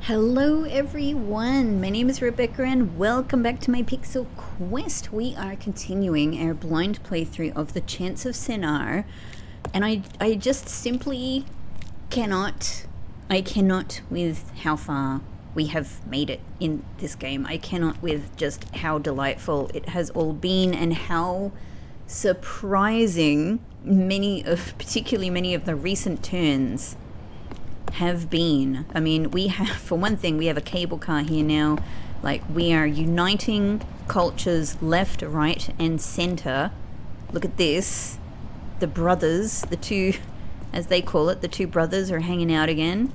Hello everyone, my name is Rebecca and welcome back to my Pixel Quest. We are continuing our blind playthrough of the Chants of Sennaar, and I just simply cannot with how far we have made it in this game. I cannot with just how delightful it has all been and how surprising particularly many of the recent turns have been. I mean, we have, for one thing, we have a cable car here now. Like, we are uniting cultures left, right, and center. Look at this. The brothers, the two, as they call it, the two brothers are hanging out again.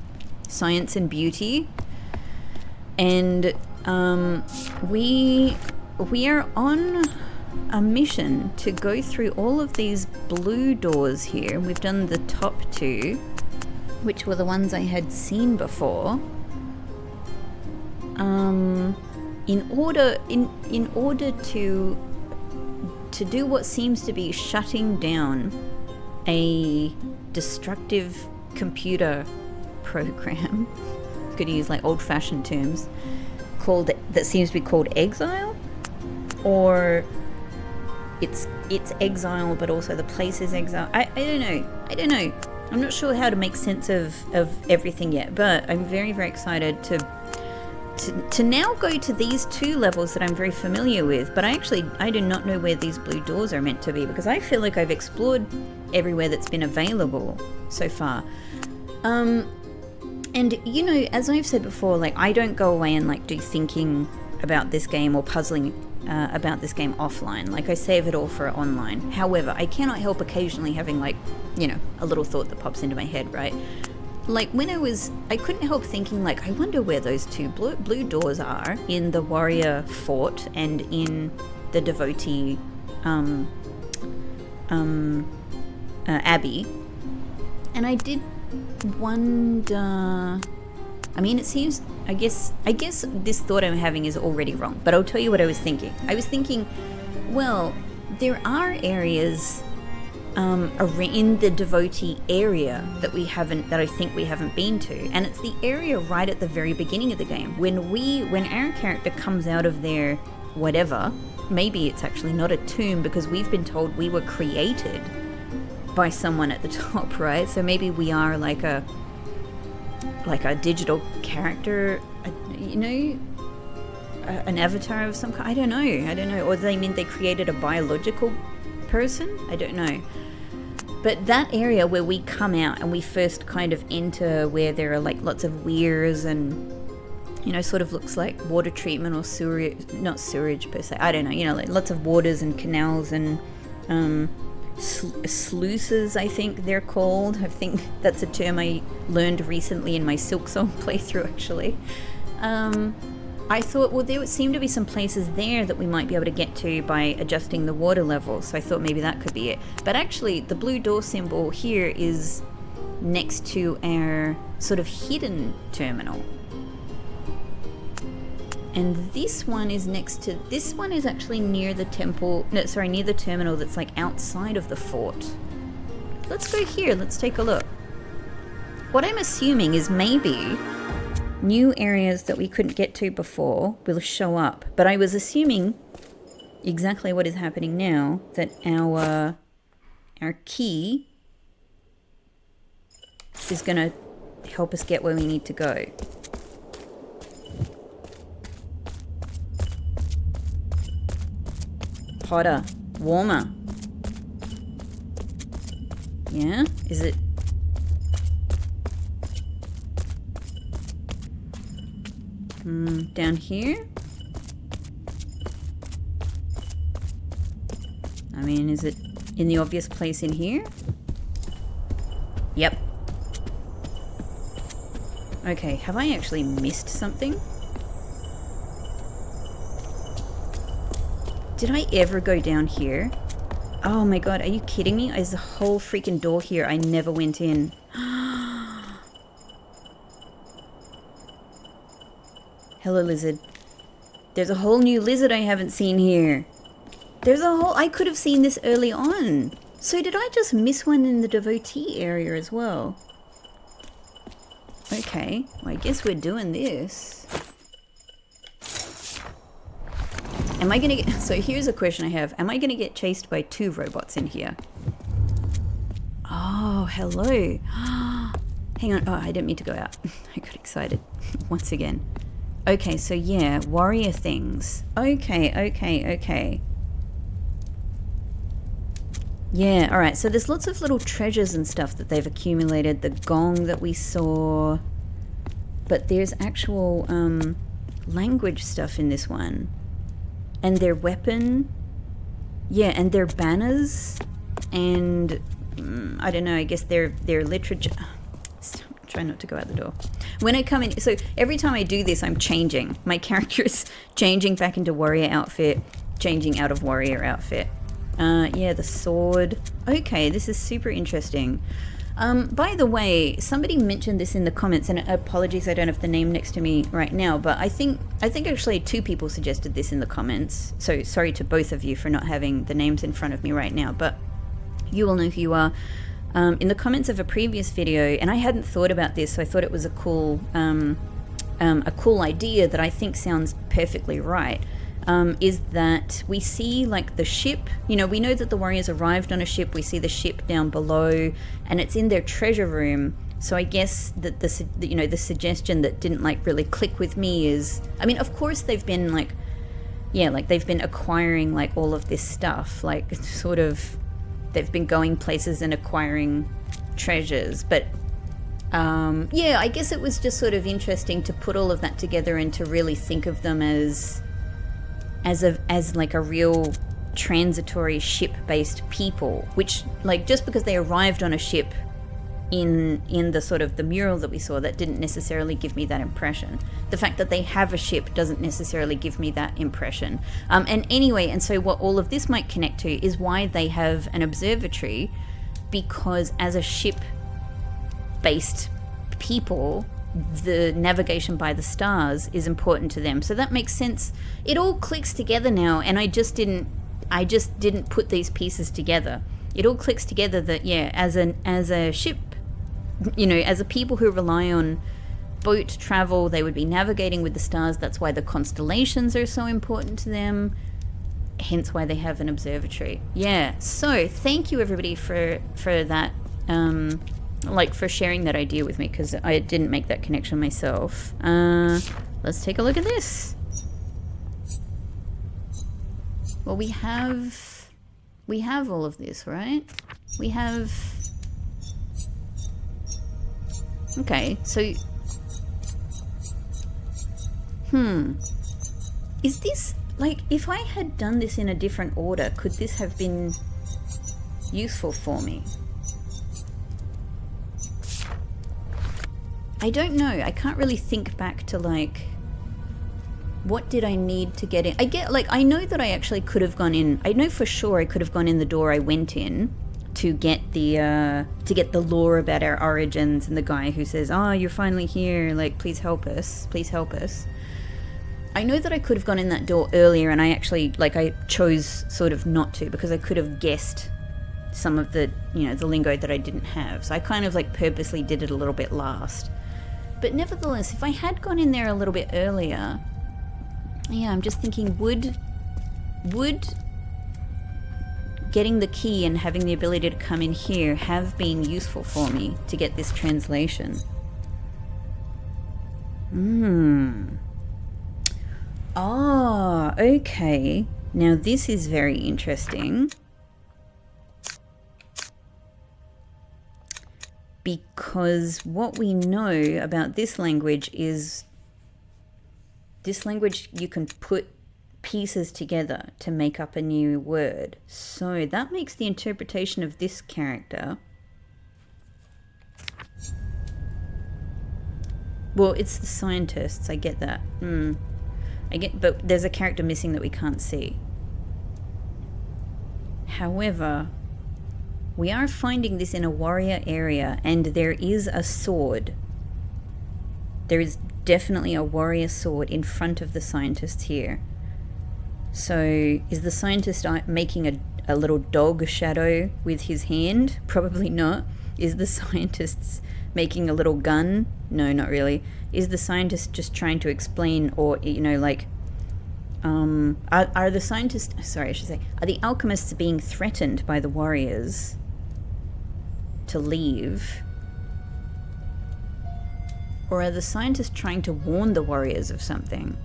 Science and beauty. And we are on a mission to go through all of these blue doors here. We've done the top two, which were the ones I had seen before. In order to do what seems to be shutting down a destructive computer program, could use like old-fashioned terms, that seems to be called exile, or it's exile, but also the place is exile. I don't know. I'm not sure how to make sense of everything yet, but I'm very, very excited to now go to these two levels that I'm very familiar with. But I do not know where these blue doors are meant to be, because I feel like I've explored everywhere that's been available so far. And you know, as I've said before, like, I don't go away and like do thinking about this game or puzzling about this game offline. Like, I save it all for online. However, I cannot help occasionally having, like, you know, a little thought that pops into my head, right? Like, when I couldn't help thinking, like, I wonder where those two blue doors are in the warrior fort and in the devotee abbey. And I did wonder, I mean, it seems, I guess this thought I'm having is already wrong, but I'll tell you what I was thinking. I was thinking, well, there are areas in the devotee area that I think we haven't been to, and it's the area right at the very beginning of the game when our character comes out of their whatever. Maybe it's actually not a tomb, because we've been told we were created by someone at the top, right? So maybe we are like a digital character, an avatar of some kind. I don't know. Or they mean they created a biological person? I don't know. But that area where we come out and we first kind of enter, where there are like lots of weirs and, you know, sort of looks like water treatment or sewage, not sewage per se, I don't know, you know, like lots of waters and canals and sluices, I think they're called. I think that's a term I learned recently in my Silk Song playthrough, actually. I thought, well, there would seem to be some places there that we might be able to get to by adjusting the water level, so I thought maybe that could be it. But actually, the blue door symbol here is next to our sort of hidden terminal. And this one is actually near the temple, near the terminal that's like outside of the fort. Let's go here, let's take a look. What I'm assuming is maybe new areas that we couldn't get to before will show up. But I was assuming exactly what is happening now, that our key is going to help us get where we need to go. Hotter, warmer. Yeah? Is it? Down here? I mean, is it in the obvious place in here? Yep. Okay, have I actually missed something? Did I ever go down here? Oh my god, are you kidding me? There's a whole freaking door here I never went in. Hello, lizard. There's a whole new lizard I haven't seen here. I could have seen this early on. So did I just miss one in the devotee area as well? Okay, well, I guess we're doing this. Am I gonna get... So here's a question I have. Am I gonna get chased by 2 robots in here? Oh, hello. Hang on. Oh, I didn't mean to go out. I got excited once again. Okay, so yeah, warrior things. Okay. Yeah, alright, so there's lots of little treasures and stuff that they've accumulated. The gong that we saw. But there's actual language stuff in this one. And their weapon. Yeah, and their banners. And I don't know, I guess their literature. Try not to go out the door. When I come in, so every time I do this, I'm changing. My character is changing back into warrior outfit, changing out of warrior outfit. Yeah, the sword. Okay, this is super interesting. By the way, somebody mentioned this in the comments, and apologies I don't have the name next to me right now, but I think actually 2 people suggested this in the comments. So sorry to both of you for not having the names in front of me right now, but you all know who you are. In the comments of a previous video, and I hadn't thought about this, so I thought it was a cool idea that I think sounds perfectly right. Is that we see like the ship, you know, we know that the warriors arrived on a ship, we see the ship down below, and it's in their treasure room. So I guess that the suggestion that didn't like really click with me is, I mean, of course they've been like, yeah, like they've been acquiring like all of this stuff, like sort of, they've been going places and acquiring treasures, but yeah, I guess it was just sort of interesting to put all of that together and to really think of them as like a real transitory ship-based people, which like just because they arrived on a ship in the sort of the mural that we saw, that didn't necessarily give me that impression. The fact that they have a ship doesn't necessarily give me that impression. And anyway, and so what all of this might connect to is why they have an observatory, because as a ship-based people, the navigation by the stars is important to them. So that makes sense. It all clicks together now, and I just didn't put these pieces together. It all clicks together that, yeah, as a ship, you know, as a people who rely on boat travel, they would be navigating with the stars. That's why the constellations are so important to them, hence why they have an observatory. Yeah, so thank you everybody for that, like for sharing that idea with me, because I didn't make that connection myself. Let's take a look at this. Well, we have all of this, right? We have... Okay, so... Is this... Like, if I had done this in a different order, could this have been useful for me? I don't know. I can't really think back to, like... What did I need to get in? I know that I actually could have gone in... I know for sure I could have gone in the door I went in to get the lore about our origins, and the guy who says, "Oh, you're finally here, like, please help us, please help us." I know that I could have gone in that door earlier, and I actually, like, I chose sort of not to, because I could have guessed some of the, you know, the lingo that I didn't have. So I kind of, like, purposely did it a little bit last. But nevertheless, if I had gone in there a little bit earlier, yeah, I'm just thinking, would getting the key and having the ability to come in here have been useful for me to get this translation? Ah, okay. Now this is very interesting. Because what we know about this language is this language, you can put pieces together to make up a new word. So that makes the interpretation of this character... Well, it's the scientists, I get that. But there's a character missing that we can't see. However, we are finding this in a warrior area, and there is a sword. There is definitely a warrior sword in front of the scientists here. So, is the scientist making a little dog shadow with his hand? Probably not. Is the scientist making a little gun No, not really. Is the scientist just trying to explain, or, you know, like, are the scientists, sorry, I should say, are the alchemists being threatened by the warriors to leave? Or are the scientists trying to warn the warriors of something?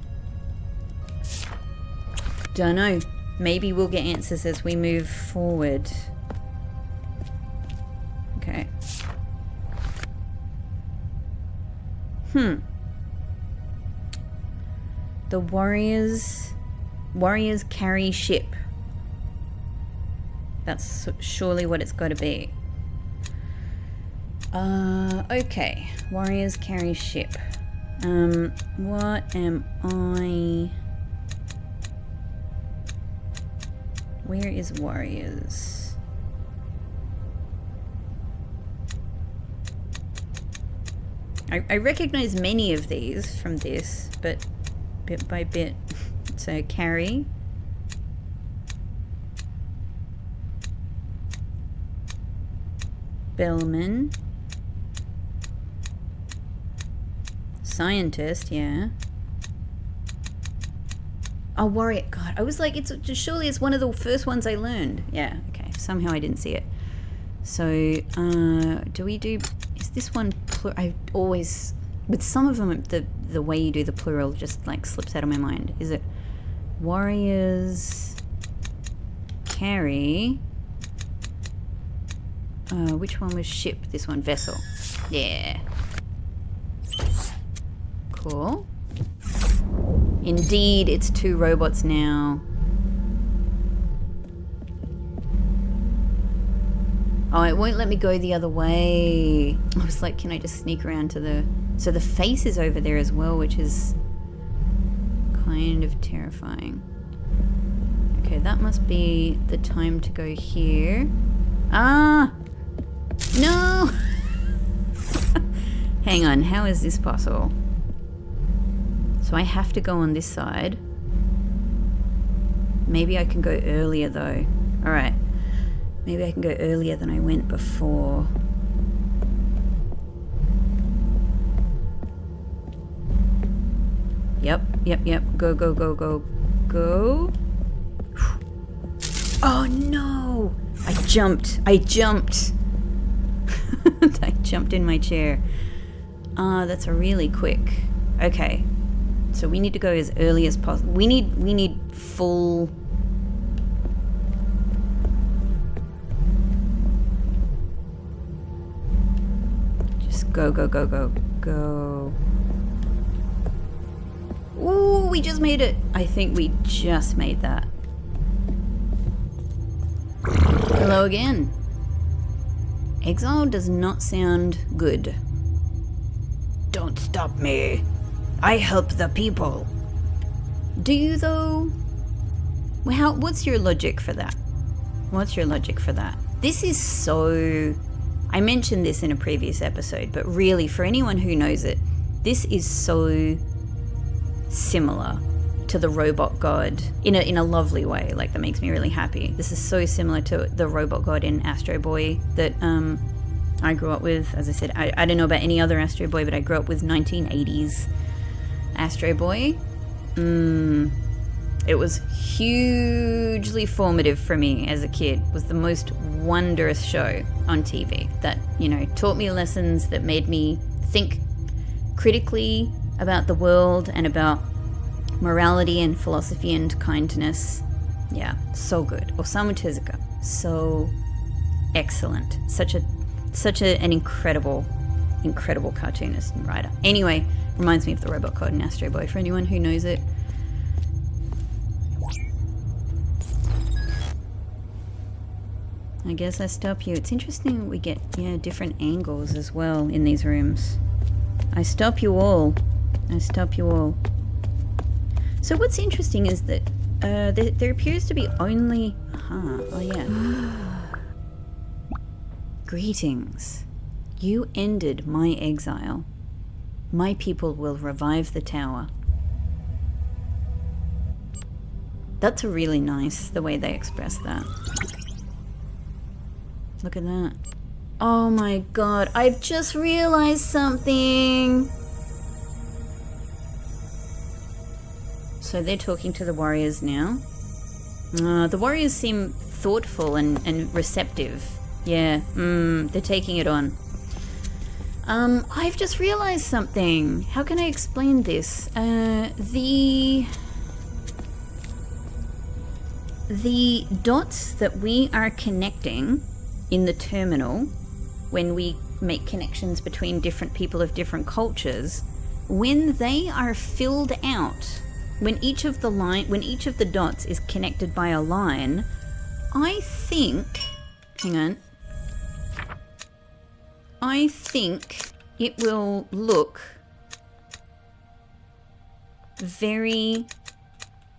Don't know. Maybe we'll get answers as we move forward. Okay. The warriors carry ship. That's surely what it's got to be. Okay. Warriors carry ship. What am I? Where is warriors? I recognize many of these from this, but bit by bit. So carry. Bellman. Scientist, yeah. Oh, warrior. God, I was like, surely it's one of the first ones I learned. Yeah, okay. Somehow I didn't see it. So, do we do... Is this one... I always... With some of them, the way you do the plural just, like, slips out of my mind. Is it warriors carry... which one was ship? This one, vessel. Yeah. Cool. Indeed, it's 2 robots now. Oh, it won't let me go the other way. I was like, can I just sneak around to the... So the face is over there as well, which is kind of terrifying. Okay, that must be the time to go here. Ah! No! Hang on, how is this possible? So I have to go on this side. Maybe I can go earlier though. Alright. Maybe I can go earlier than I went before. Yep. Go. Go. Oh no! I jumped. I jumped in my chair. That's a really quick. Okay. So we need to go as early as possible. We need full... Just go. Ooh, we just made it. I think we just made that. Hello again. Exile does not sound good. Don't stop me. I help the people. Do you though? Well, what's your logic for that? This is so... I mentioned this in a previous episode, but really, for anyone who knows it, this is so similar to the robot god in a lovely way. Like, that makes me really happy. This is so similar to the robot god in Astro Boy that I grew up with. As I said, I don't know about any other Astro Boy, but I grew up with 1980s Astro Boy. It was hugely formative for me as a kid. It was the most wondrous show on TV that, you know, taught me lessons, that made me think critically about the world and about morality and philosophy and kindness. Yeah, so good. Osamu Tezuka, so excellent. Such an incredible cartoonist and writer. Anyway, reminds me of the robot god in Astro Boy, for anyone who knows it. I guess I stop you. It's interesting we get, different angles as well in these rooms. I stop you all. So what's interesting is that there appears to be only... oh yeah. Greetings. You ended my exile. My people will revive the tower. That's really nice, the way they express that. Look at that. Oh my god, I've just realized something. So they're talking to the warriors now. The warriors seem thoughtful and receptive. Yeah, they're taking it on. I've just realized something. How can I explain this? The dots that we are connecting in the terminal, when we make connections between different people of different cultures, when they are filled out, when each of the dots is connected by a line, I think it will look very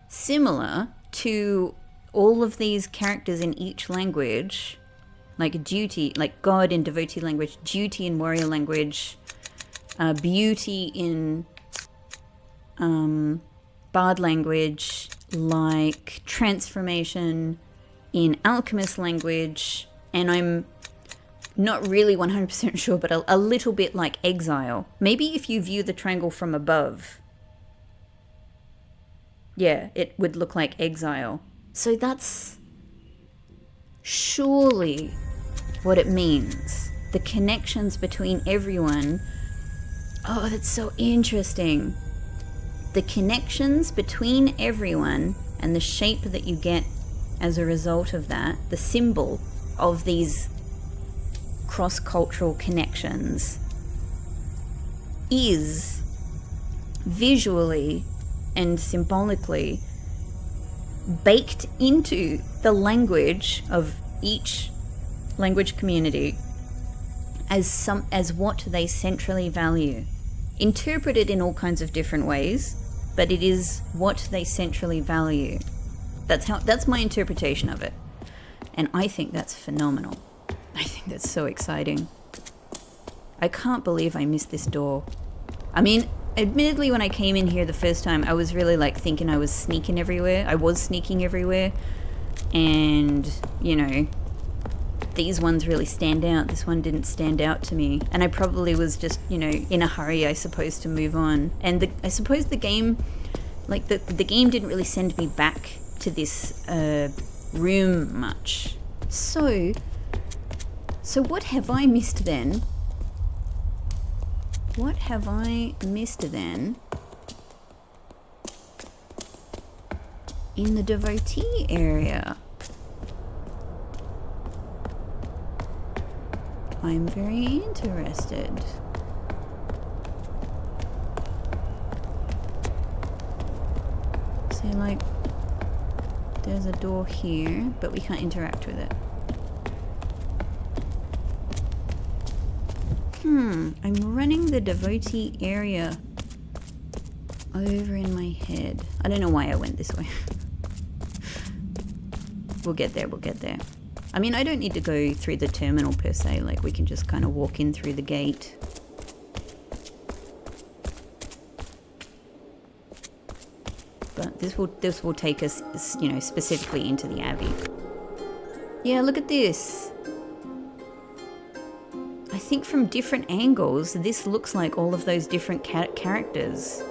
similar to all of these characters in each language, like duty, like God in devotee language, duty in warrior language, beauty in bard language, like transformation in alchemist language, and I'm not really 100% sure, but a little bit like exile. Maybe if you view the triangle from above, yeah, it would look like exile. So that's surely what it means. The connections between everyone. Oh, that's so interesting. The connections between everyone and the shape that you get as a result of that, the symbol of these cross-cultural connections, is visually and symbolically baked into the language of each language community as what they centrally value. Interpreted in all kinds of different ways, but it is what they centrally value. That's my interpretation of it. And I think that's phenomenal. I think that's so exciting. I can't believe I missed this door. I mean, admittedly, when I came in here the first time, I was really like thinking I was sneaking everywhere. I was sneaking everywhere. And, you know, these ones really stand out. This one didn't stand out to me. And I probably was just, you know, in a hurry, I suppose, to move on. And I suppose the game, like the game didn't really send me back to this room much. So what have I missed then? What have I missed then in the devotee area? I'm very interested. So like, there's a door here, but we can't interact with it. I'm running the devotee area over in my head. I don't know why I went this way. We'll get there. I mean, I don't need to go through the terminal per se, like we can just kind of walk in through the gate. But this will take us, you know, specifically into the Abbey. Yeah, look at this. I think from different angles, this looks like all of those different characters.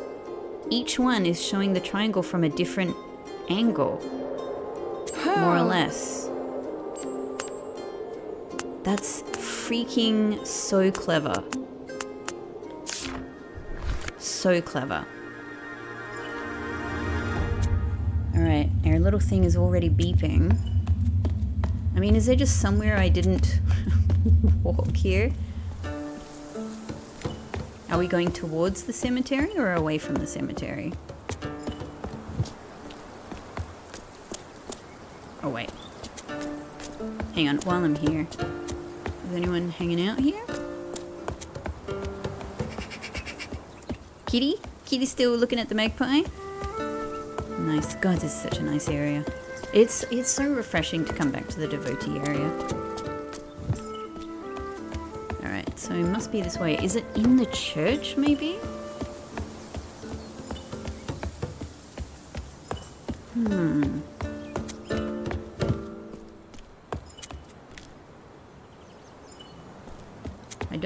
Each one is showing the triangle from a different angle, more or less. That's freaking so clever. So clever. Alright, our little thing is already beeping. I mean, is there just somewhere I didn't walk here? Are we going towards the cemetery or away from the cemetery? Oh wait. Hang on, while I'm here. Is anyone hanging out here? Kitty? Kitty's still looking at the magpie? Nice. God, this is such a nice area. It's so refreshing to come back to the devotee area. Alright, so it must be this way. Is it in the church, maybe?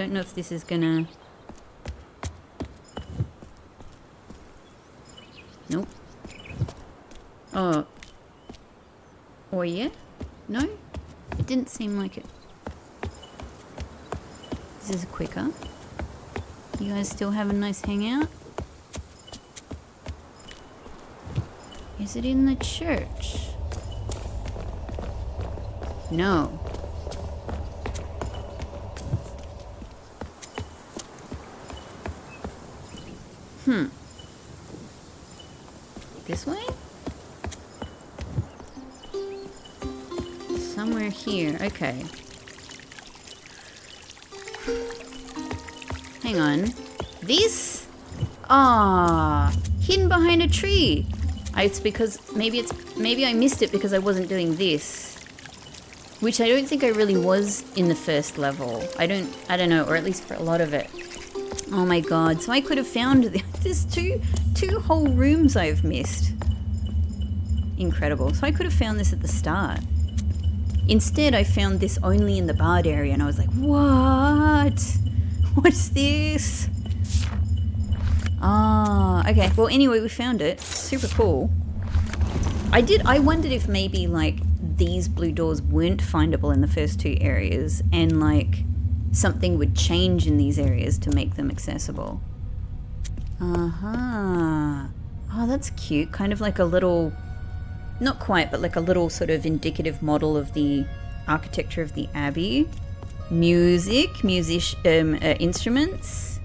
don't know if this is gonna... Nope. Oh. Or yeah? No? It didn't seem like it. This is quicker. You guys still have a nice hangout? Is it in the church? No. This way? Somewhere here. Okay. Hang on. This? Ah, hidden behind a tree. It's because maybe I missed it because I wasn't doing this, which I don't think I really was in the first level. I don't know, or at least for a lot of it. Oh my god! So I could have found there's two whole rooms I've missed. Incredible. So I could have found this at the start. Instead, I found this only in the bard area, and I was like, what? What's this? Ah, okay. Well, anyway, we found it. Super cool. I wondered if maybe, like, these blue doors weren't findable in the first two areas, and, like, something would change in these areas to make them accessible. Uh-huh. Oh, that's cute. Kind of like a little... Not quite, but like a little sort of indicative model of the architecture of the abbey. Instruments.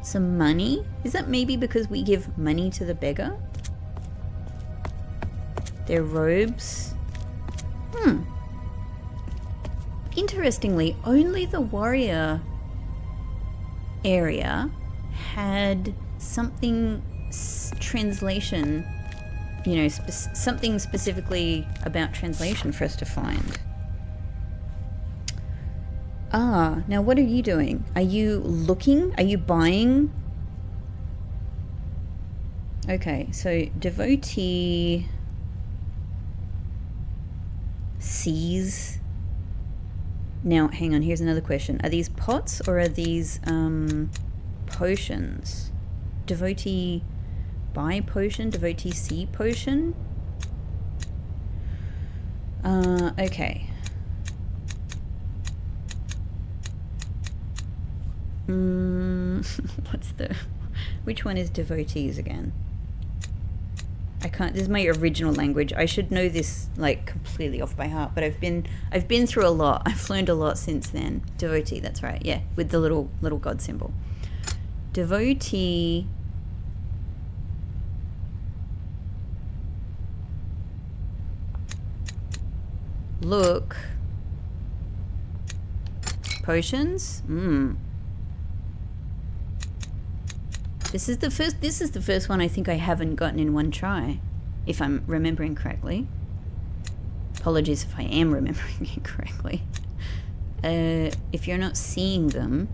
Some money. Is that maybe because we give money to the beggar? Their robes. Interestingly, only the warrior area had something translation, you know, something specifically about translation for us to find. Ah, now what are you doing? Are you looking? Are you buying? Okay, so Devotee sees. Now, hang on, here's another question. Are these pots or are these potions? Devotee buy potion, Devotee see potion. Okay. Which one is Devotees again? I can't, this is my original language. I should know this like completely off by heart, but I've been through a lot. I've learned a lot since then. Devotee, that's right. Yeah, with the little god symbol. Devotee look potions. This is the first one I think I haven't gotten in one try, if I'm remembering correctly. Apologies if I am remembering it correctly. If you're not seeing them,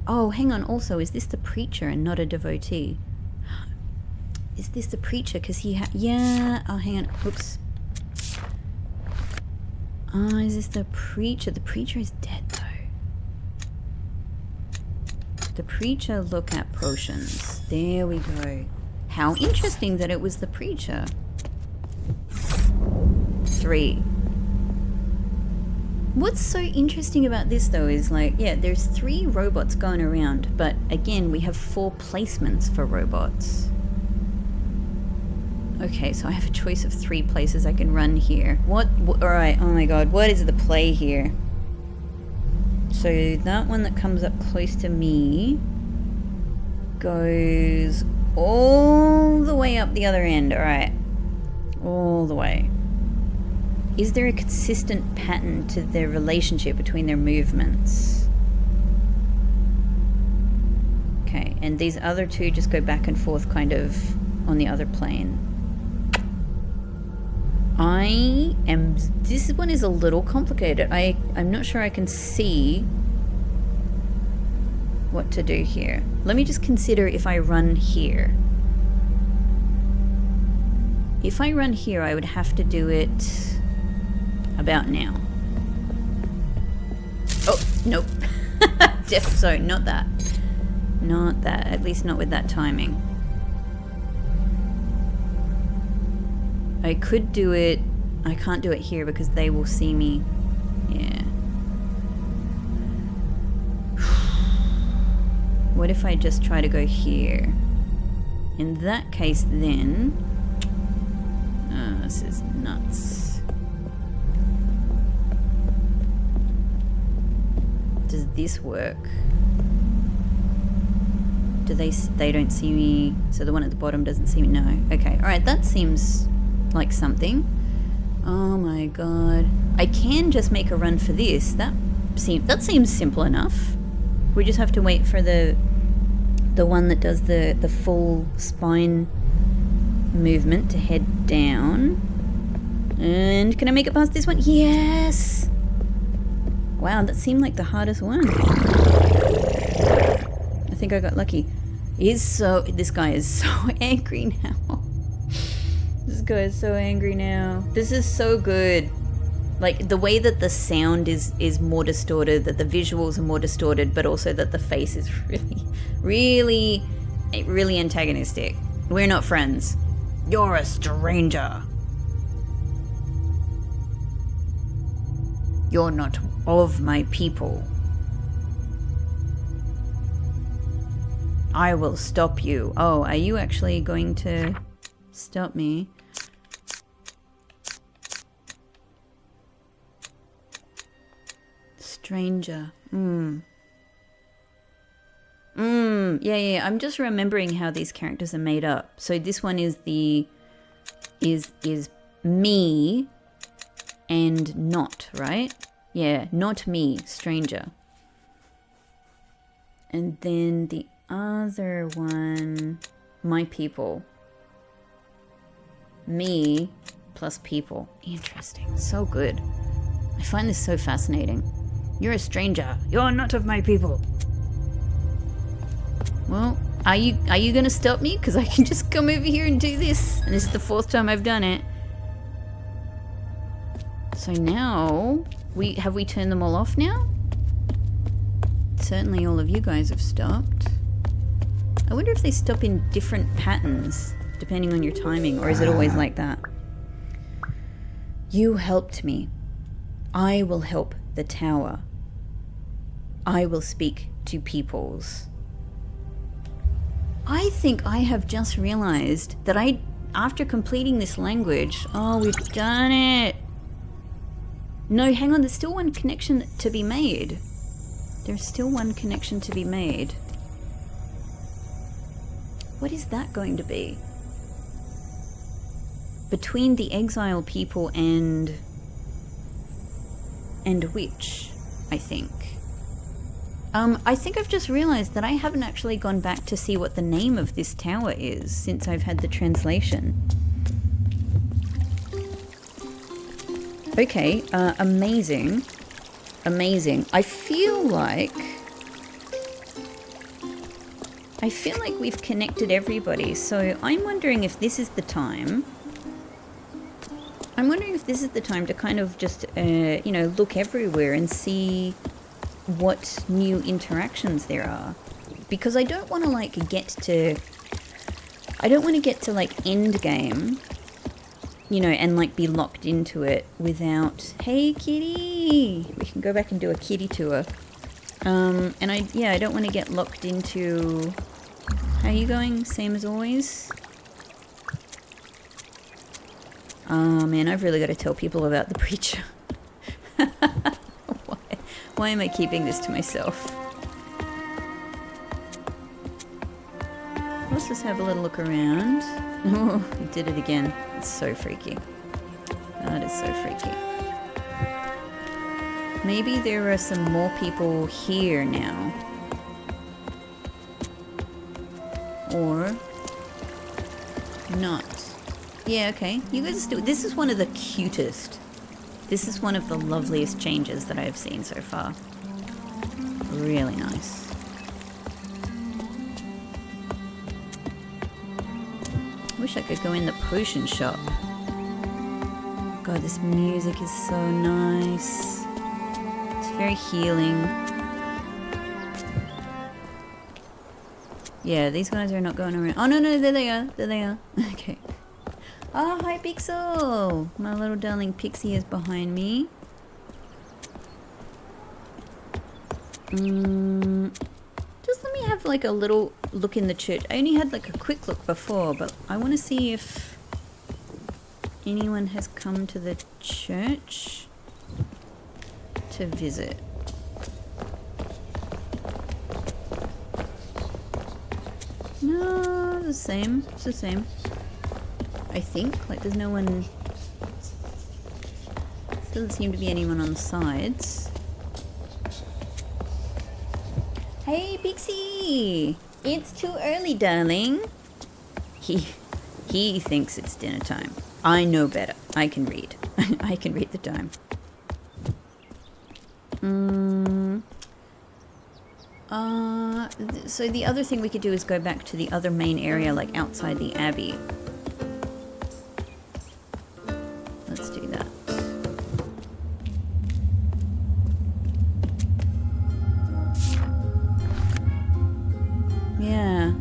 oh, hang on. Also, is this the preacher and not a devotee? Is this the preacher? Because he yeah. Oh, hang on. Whoops. Oh, is this the preacher? The preacher is dead, though. The preacher look at potions. There we go. How interesting that it was the preacher. 3. What's so interesting about this though is like, yeah, there's 3 robots going around, but again, we have 4 placements for robots. Okay, so I have a choice of 3 places I can run here. Alright, oh my god, what is the play here? So that one that comes up close to me goes all the way up the other end, alright. All the way. Is there a consistent pattern to their relationship between their movements? Okay, and these other 2 just go back and forth kind of on the other plane. This one is a little complicated. I'm not sure I can see what to do here. Let me just consider if I run here. If I run here, I would have to do it about now. Oh, nope. So not that. Not that. At least not with that timing. I could do it. I can't do it here because they will see me. Yeah. What if I just try to go here? In that case, then... Oh, this is nuts. Does this work? Do they don't see me, so the one at the bottom doesn't see me? No. Okay, alright, that seems like something. Oh my god. I can just make a run for this. That seems simple enough. We just have to wait for the one that does the full spine movement to head down. And can I make it past this one? Yes! Wow, that seemed like the hardest one. I think I got lucky. This guy is so angry now. This guy is so angry now. This is so good. Like, the way that the sound is more distorted, that the visuals are more distorted, but also that the face is really antagonistic. We're not friends. You're a stranger. You're not of my people. I will stop you. Oh, are you actually going to stop me? Stranger. Yeah. I'm just remembering how these characters are made up. So this one is is me and not, right? Yeah, not me, stranger. And then the other one, my people. Me plus people. Interesting. So good. I find this so fascinating. You're a stranger. You're not of my people. Well, are you gonna stop me? Because I can just come over here and do this. And this is the 4th time I've done it. So now, have we turned them all off now? Certainly all of you guys have stopped. I wonder if they stop in different patterns, depending on your timing, or is it always like that? You helped me. I will help the tower. I will speak to peoples. I think I have just realized that after completing this language, oh, we've done it. No, hang on, there's still one connection to be made. There's still one connection to be made. What is that going to be? Between the exile people and which, I think. I think I've just realized that I haven't actually gone back to see what the name of this tower is since I've had the translation. Okay, amazing. Amazing. I feel like we've connected everybody, so I'm wondering if this is the time. I'm wondering if this is the time to kind of just, look everywhere and see what new interactions there are. Because I don't want to, get to end game, and, be locked into it without, hey, kitty! We can go back and do a kitty tour. And I don't want to get locked into... How are you going? Same as always? Oh man, I've really got to tell people about the preacher. Why am I keeping this to myself? Let's just have a little look around. Oh, he did it again. It's so freaky. That is so freaky. Maybe there are some more people here now. Or not. Yeah, okay. You guys are still... This is one of the cutest. This is one of the loveliest changes that I have seen so far. Really nice. wish I could go in the potion shop. God, this music is so nice. It's very healing. Yeah, these guys are not going around. Oh, no, there they are. There they are. Okay. Oh, hi, Pixel. My little darling Pixie is behind me. Just let me have like a little look in the church. I only had like a quick look before, but I want to see if anyone has come to the church to visit. No, it's the same. It's the same. I think. Like, there's no one... Doesn't seem to be anyone on the sides. Hey, Pixie! It's too early, darling. He thinks it's dinner time. I know better. I can read. I can read the time. So the other thing we could do is go back to the other main area, like outside the abbey. Let's do that. Yeah.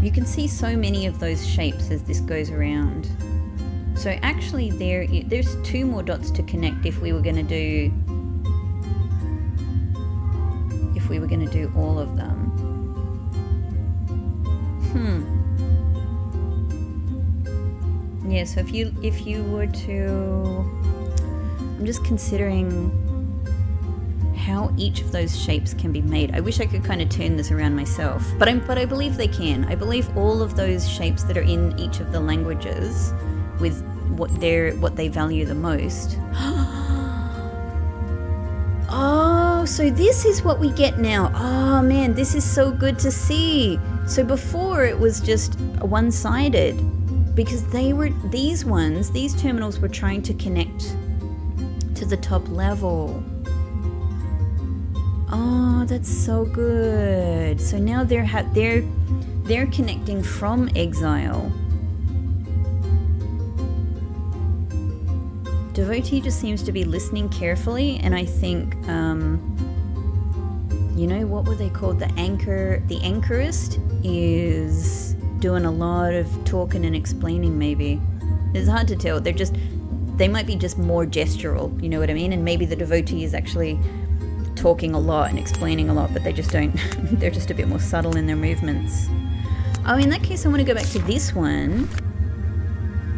You can see so many of those shapes as this goes around. So actually there's 2 more dots to connect if we were going to do... If we were going to do all of them. Yeah, so if you were to... I'm just considering how each of those shapes can be made. I wish I could kind of turn this around myself, but I believe they can. I believe all of those shapes that are in each of the languages with what they value the most. Oh, so this is what we get now. Oh man, this is so good to see. So before it was just one-sided because these terminals were trying to connect to the top level. Oh, that's so good. So now they're connecting from exile. Devotee just seems to be listening carefully, and I think, you know, what were they called? The anchorist is doing a lot of talking and explaining, maybe. It's hard to tell. They might be just more gestural, you know what I mean? And maybe the devotee is actually talking a lot and explaining a lot, but they just don't, they're just a bit more subtle in their movements. Oh, in that case, I want to go back to this one,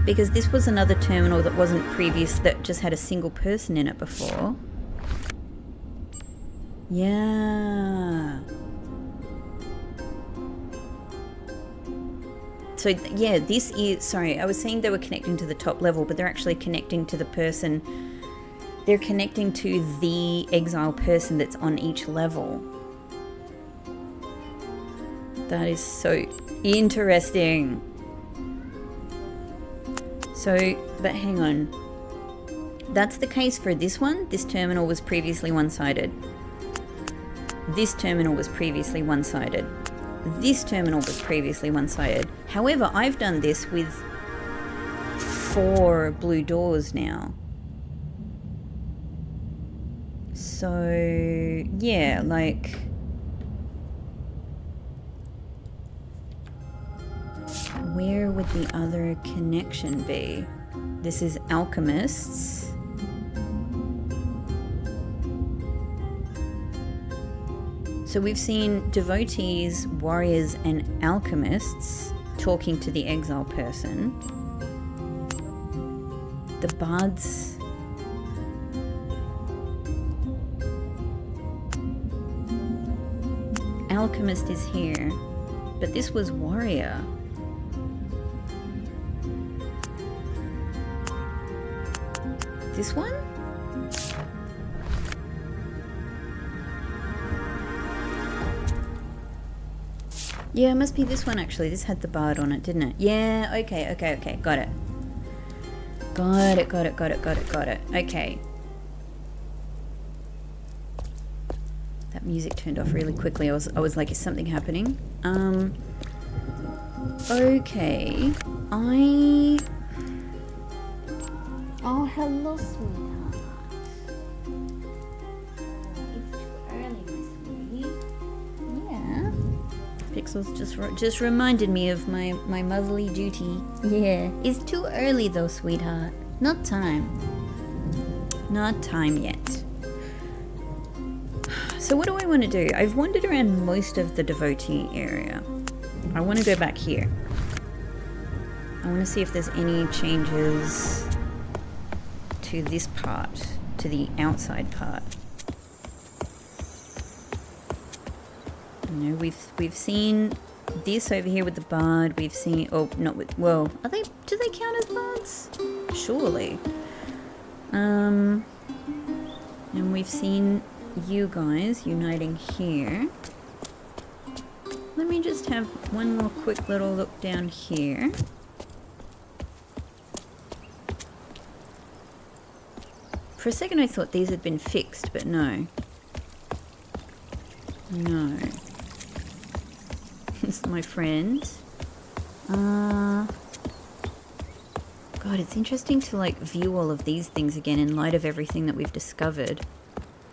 because this was another terminal that wasn't previous, that just had a single person in it before. Yeah. So yeah, this is, sorry, I was saying they were connecting to the top level, but they're actually connecting to the person. They're connecting to the exile person that's on each level. That is so interesting. So, but hang on. That's the case for this one. This terminal was previously one-sided. This terminal was previously one-sided. This terminal was previously one-sided. However, I've done this with 4 blue doors now. So, yeah, like... where would the other connection be? This is Alchemists. So we've seen devotees, warriors, and alchemists talking to the exile person. The bards. Alchemist is here, but this was warrior. This one? Yeah, it must be this one actually. This had the bard on it, didn't it? Yeah, okay. Got it. Got it. Okay. That music turned off really quickly. I was like, is something happening? Okay. Oh, hello, sweetheart. It's too early, my sweetie. Yeah. Pixels just reminded me of my motherly duty. Yeah. It's too early though, sweetheart. Not time. Not time yet. So what do I want to do? I've wandered around most of the Devotee area. I want to go back here. I want to see if there's any changes to this part, to the outside part. You know, we've seen this over here with the bard. We've seen, oh, not with, well, are they, do they count as bards? Surely. And we've seen you guys uniting here. Let me just have one more quick little look down here. For a second I thought these had been fixed, but no. No. This is my friend. God, it's interesting to like view all of these things again in light of everything that we've discovered.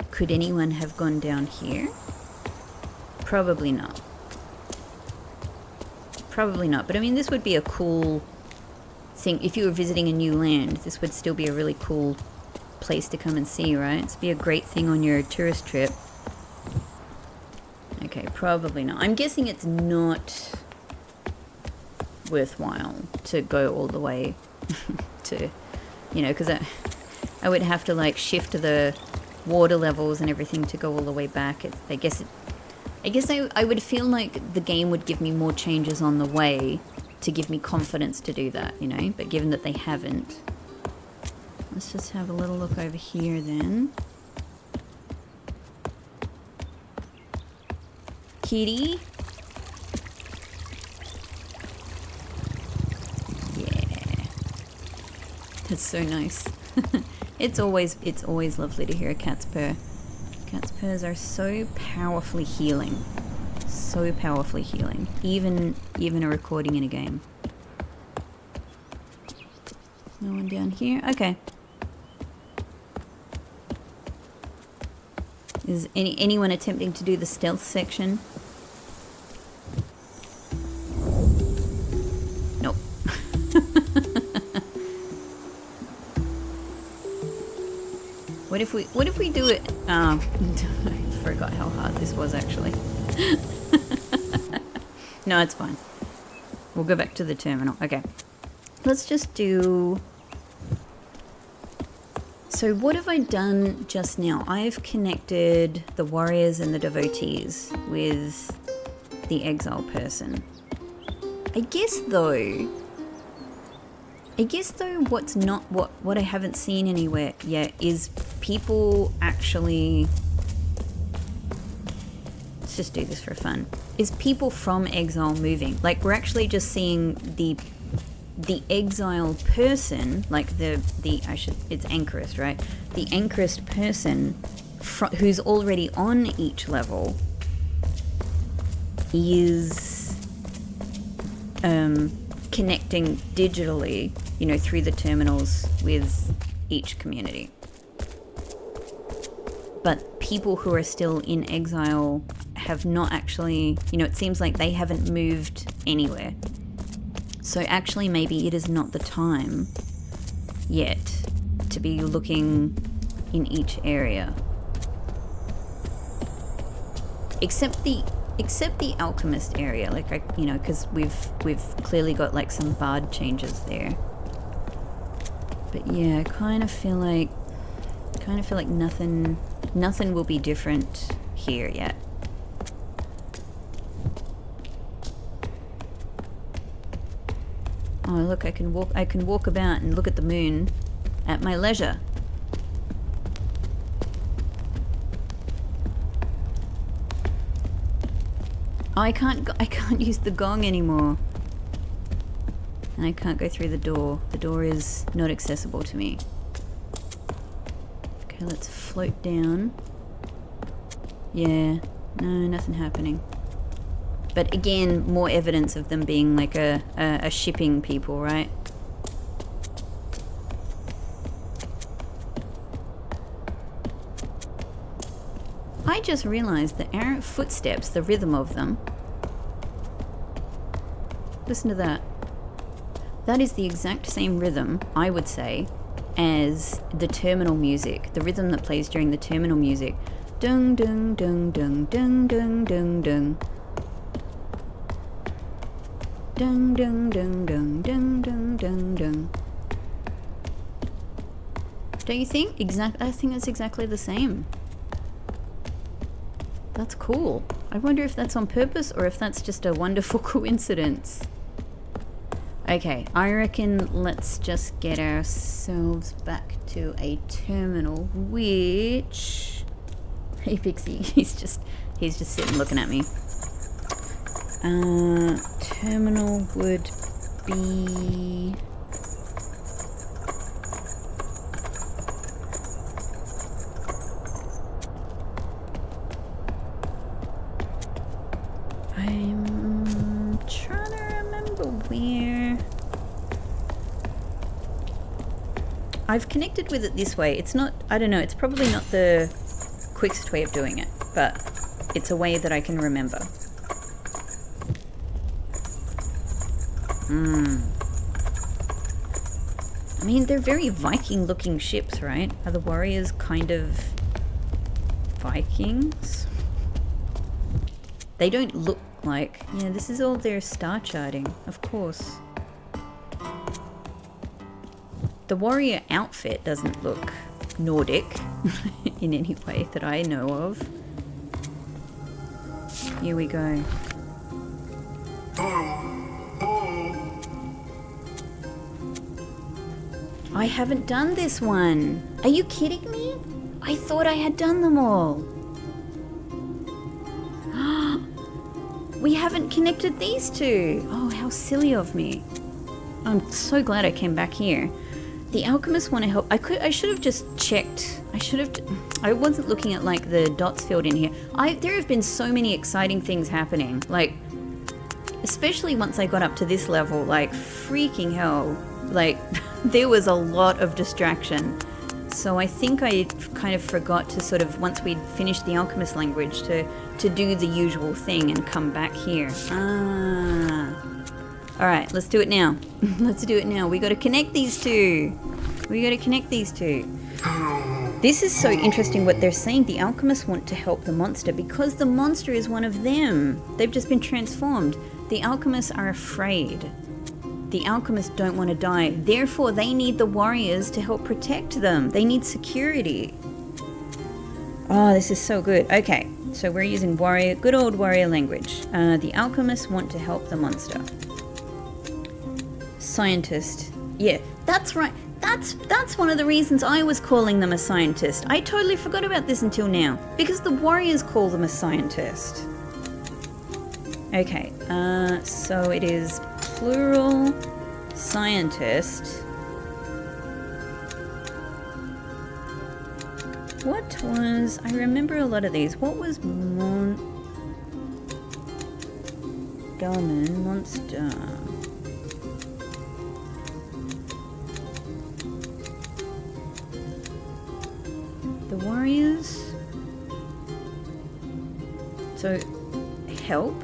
Could anyone have gone down here? Probably not. Probably not, but I mean this would be a cool thing. If you were visiting a new land, this would still be a really cool place to come and see, right? It'd be a great thing on your tourist trip. Okay, probably not. I'm guessing it's not worthwhile to go all the way to, you know, because I would have to like shift the water levels and everything to go all the way back. I guess I would feel like the game would give me more changes on the way to give me confidence to do that, you know? But given that they haven't, let's just have a little look over here then. Kitty? Yeah. That's so nice. It's always lovely to hear a cat's purr. Cat's purrs are so powerfully healing. So powerfully healing. Even a recording in a game. No one down here? Okay. Is anyone attempting to do the stealth section? Nope. What if we do it? I forgot how hard this was actually. No, it's fine. We'll go back to the terminal. Okay. Let's just do... So what have I done just now? I've connected the warriors and the devotees with the exile person. I guess though what's not what I haven't seen anywhere yet is people actually, let's just do this for fun, is people from exile moving. Like we're actually just seeing the exile person, like it's Anchorist, right? The Anchorist person who's already on each level is connecting digitally, you know, through the terminals with each community. But people who are still in exile have not actually, you know, it seems like they haven't moved anywhere. So actually maybe it is not the time yet to be looking in each area. Except the Alchemist area, like you know, because we've clearly got like some bard changes there. But yeah, I kind of feel like nothing will be different here yet. Oh look, I can walk about and look at the moon at my leisure. Oh, I can't use the gong anymore. And I can't go through the door. The door is not accessible to me. Okay, let's float down. Yeah, no, nothing happening. But again, more evidence of them being like a shipping people, right? I just realized that our footsteps, the rhythm of them, listen to that. That is the exact same rhythm, I would say, as the terminal music, the rhythm that plays during the terminal music. Dung dung dung dung dung dung dung dung. Dung dung dung dung dung dung dung dung. Don't you think? I think it's exactly the same. That's cool. I wonder if that's on purpose or if that's just a wonderful coincidence. Okay, I reckon let's just get ourselves back to a terminal, which... Hey Pixie, he's just sitting looking at me. Terminal would be... I'm trying to remember where... I've connected with it this way. It's not, I don't know, it's probably not the quickest way of doing it, but it's a way that I can remember. I mean, they're very Viking looking ships, right? Are the warriors kind of Vikings? They don't look like... Yeah, this is all their star charting, of course. The warrior outfit doesn't look Nordic in any way that I know of. Here we go. I haven't done this one. Are you kidding me? I thought I had done them all. We haven't connected these two. Oh, how silly of me. I'm so glad I came back here. The Alchemists want to help. I should have just checked. I wasn't looking at like the dots filled in here. There have been so many exciting things happening. Like, especially once I got up to this level, like freaking hell. Like, there was a lot of distraction. So I think I kind of forgot to sort of, once we'd finished the Alchemist language, to do the usual thing and come back here. Alright, let's do it now. Let's do it now. We got to connect these two. This is so interesting what they're saying. The Alchemists want to help the monster because the monster is one of them. They've just been transformed. The Alchemists are afraid. The Alchemists don't want to die. Therefore, they need the warriors to help protect them. They need security. Oh, this is so good. Okay, so we're using warrior, good old warrior language. The Alchemists want to help the monster. Scientist. Yeah, that's right. That's one of the reasons I was calling them a scientist. I totally forgot about this until now. Because the warriors call them a scientist. Okay, so it is plural scientist. What was... I remember a lot of these. What was Galman monster? The warriors. So, help.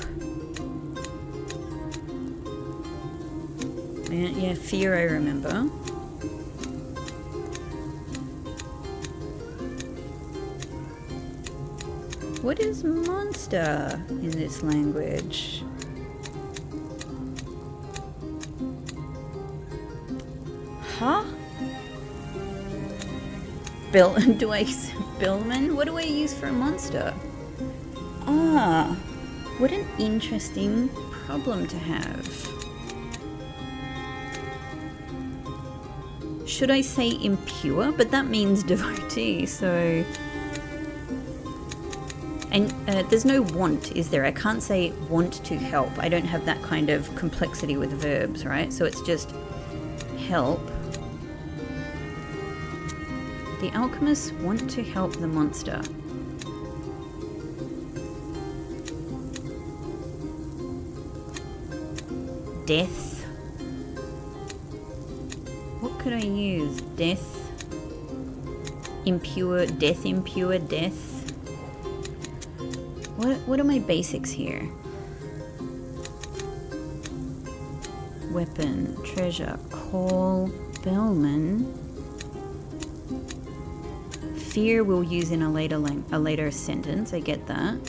Yeah, fear I remember. What is monster in this language? Huh? Billman? What do I use for a monster? Ah, what an interesting problem to have. Should I say impure? But that means devotee, so... And there's no want, is there? I can't say want to help. I don't have that kind of complexity with verbs, right? So it's just help. The Alchemists want to help the monster. death. What could I use? Death. Impure, death, impure, death. What are my basics here? Weapon, treasure, call, bellman. Fear we'll use in a later sentence, I get that.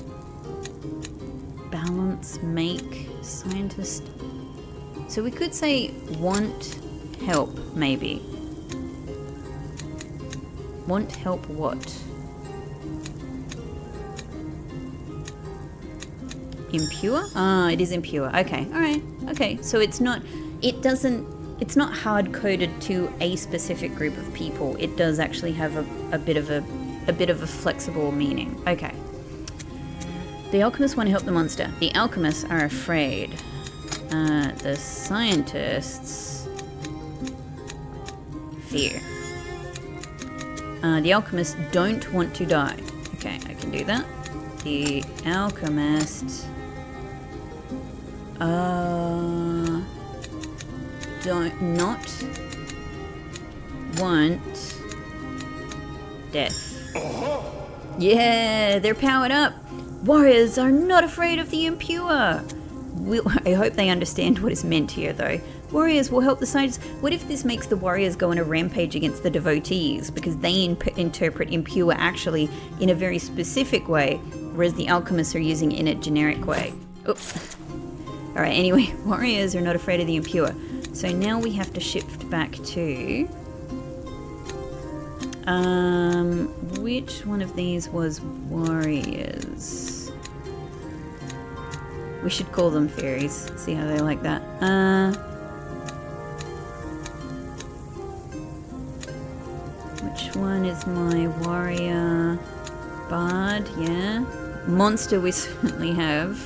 Balance, make, scientist. So we could say want help, maybe. Want help what? Impure? Ah, it is impure. Okay, alright. Okay, so it's not hard-coded to a specific group of people. It does actually have a bit of a flexible meaning. Okay. The alchemists want to help the monster. The alchemists are afraid. The scientists fear. The alchemists don't want to die. Okay, I can do that. The alchemists don't not want death. Yeah, they're powered up. Warriors are not afraid of the impure. I hope they understand what is meant here, though. Warriors will help the scientists. What if this makes the warriors go on a rampage against the devotees because they interpret impure actually in a very specific way, whereas the alchemists are using it in a generic way? Oops. All right, anyway, warriors are not afraid of the impure. So now we have to shift back to... which one of these was warriors? We should call them fairies. See how they like that. Which one is my warrior? Bard, yeah. Monster we certainly have.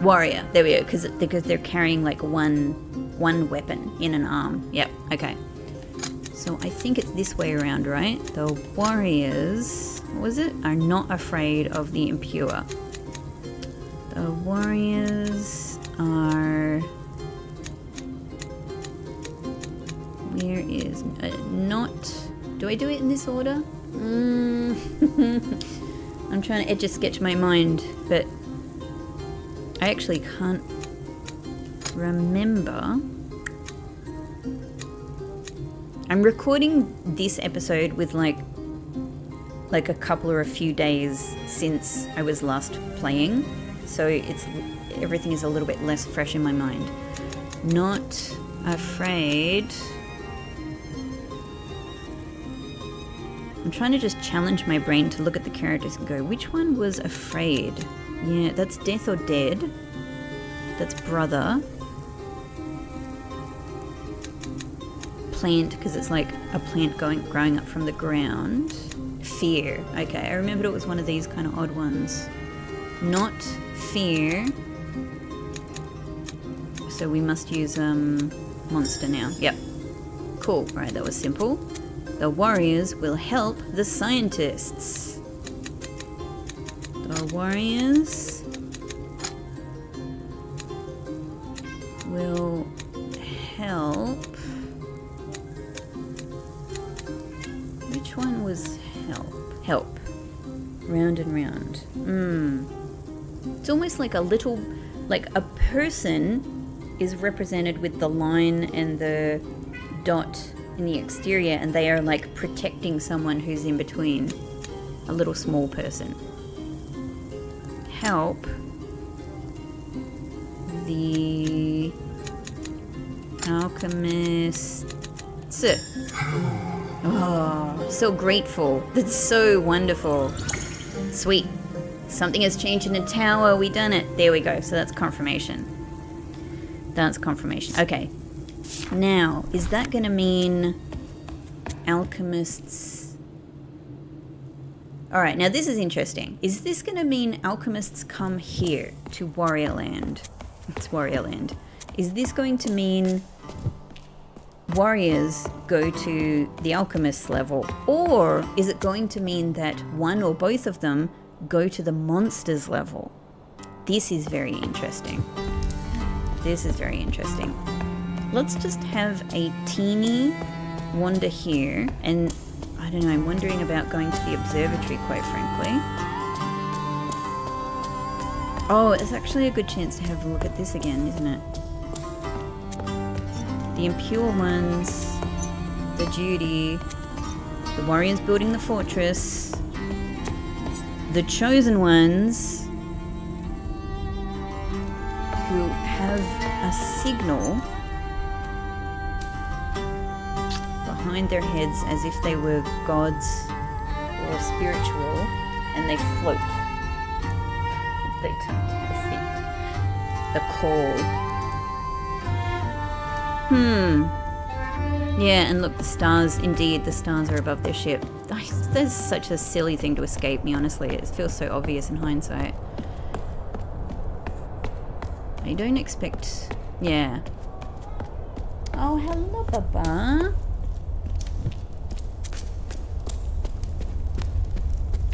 Warrior, there we go, because they're carrying like one weapon in an arm. Yep, okay. So I think it's this way around, right? The warriors, what was it? Are not afraid of the impure. The warriors are... Where is... not... Do I do it in this order? I'm trying to etch-a-sketch my mind, but I actually can't remember. I'm recording this episode with like a couple or a few days since I was last playing, so everything is a little bit less fresh in my mind. Not afraid. I'm trying to just challenge my brain to look at the characters and go, which one was afraid? Yeah, that's death or dead. That's brother. Plant, because it's like a plant growing up from the ground. Fear. Okay, I remembered it was one of these kind of odd ones. Not fear. So we must use monster now. Yep. Cool. Right, that was simple. The warriors will help the scientists. The warriors will help. Which one was help? Help. Round and round. It's almost like a little, like a person is represented with the line and the dot in the exterior, and they are like protecting someone who's in between. A little small person. Help the alchemist. Oh, so grateful. That's so wonderful. Sweet. Something has changed in the tower. We done it. There we go. So that's confirmation. That's confirmation. Okay. Now, is that going to mean alchemists? Alright, now this is interesting. Is this going to mean alchemists come here to Warrior Land? It's Warrior Land. Is this going to mean warriors go to the alchemist level? Or is it going to mean that one or both of them go to the monsters level? This is very interesting. This is very interesting. Let's just have a teeny wander here, and I don't know, I'm wondering about going to the observatory, quite frankly. Oh, it's actually a good chance to have a look at this again, isn't it? The impure ones, the duty, the warriors building the fortress, the chosen ones who have a signal behind their heads as if they were gods or spiritual, and they float. They turn to the feet. A call. Yeah, and look, the stars, indeed, the stars are above their ship. That's such a silly thing to escape me, honestly. It feels so obvious in hindsight. I don't expect... Yeah. Oh, hello, Baba.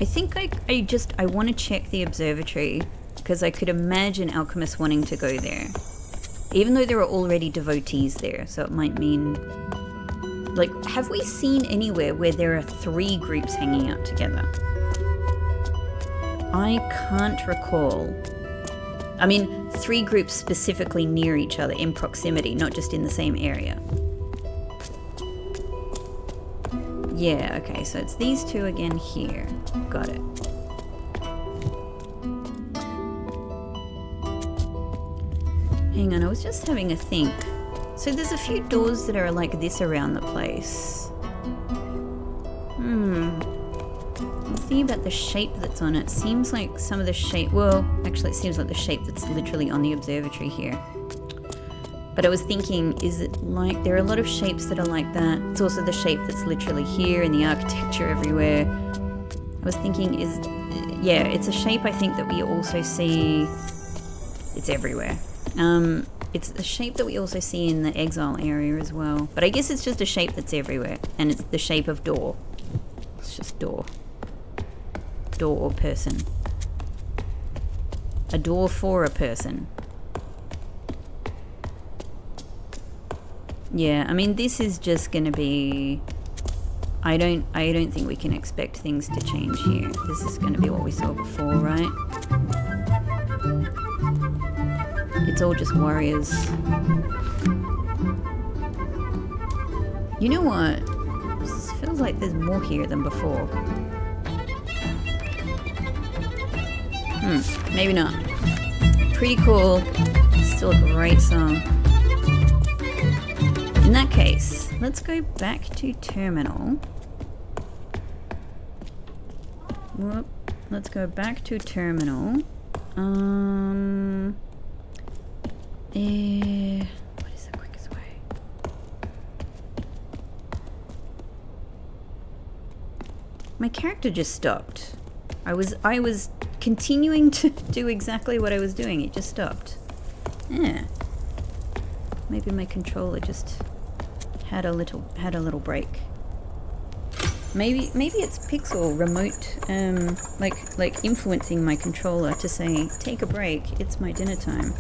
I think I want to check the observatory, because I could imagine Alchemist wanting to go there. Even though there are already devotees there, so it might mean... Like, have we seen anywhere where there are 3 groups hanging out together? I can't recall. I mean, 3 groups specifically near each other in proximity, not just in the same area. Yeah, okay, so it's these 2 again here. Got it. Hang on, I was just having a think. So there's a few doors that are like this around the place. Let's see about the shape that's on it. Seems like some of the shape... Well, actually it seems like the shape that's literally on the observatory here. But I was thinking, is it like... There are a lot of shapes that are like that. It's also the shape that's literally here and the architecture everywhere. I was thinking, yeah, it's a shape I think that we also see... It's everywhere. It's a shape that we also see in the exile area as well. But I guess it's just a shape that's everywhere. And it's the shape of door. It's just door. Door or person. A door for a person. Yeah, I mean, this is just gonna be... I don't think we can expect things to change here. This is gonna be what we saw before, right? It's all just warriors. You know what? This feels like there's more here than before. Maybe not. Pretty cool. Still a great song. In that case, let's go back to terminal. Whoop. Let's go back to terminal. What is the quickest way? My character just stopped. I was continuing to do exactly what I was doing. It just stopped. Yeah. Maybe my controller just had a little break. Maybe it's Pixel remote like influencing my controller to say, take a break, it's my dinner time.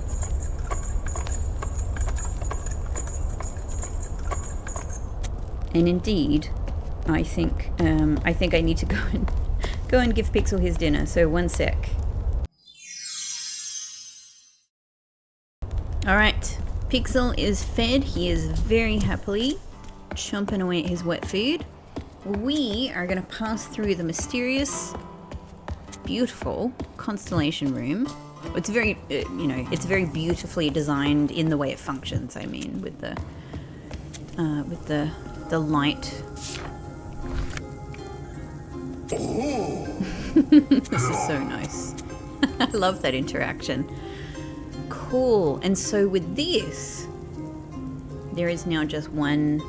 And indeed, I think I need to go and give Pixel his dinner. So 1 sec. All right, Pixel is fed. He is very happily chomping away at his wet food. We are going to pass through the mysterious, beautiful constellation room. It's very, it's very beautifully designed in the way it functions. I mean, with the light. This is so nice. I love that interaction. Cool. And so with this, there is now just one.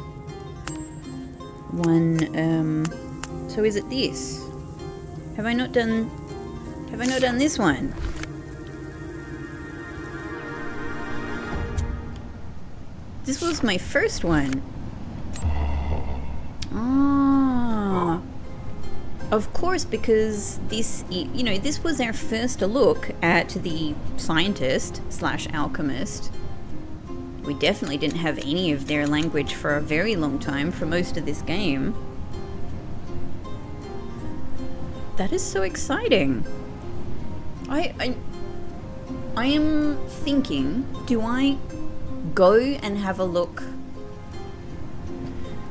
So is it this? Have I not done this one? This was my first one. Ah, of course, because this, this was our first look at the scientist / alchemist We definitely didn't have any of their language for a very long time, for most of this game. That is so exciting. I am thinking, do I go and have a look?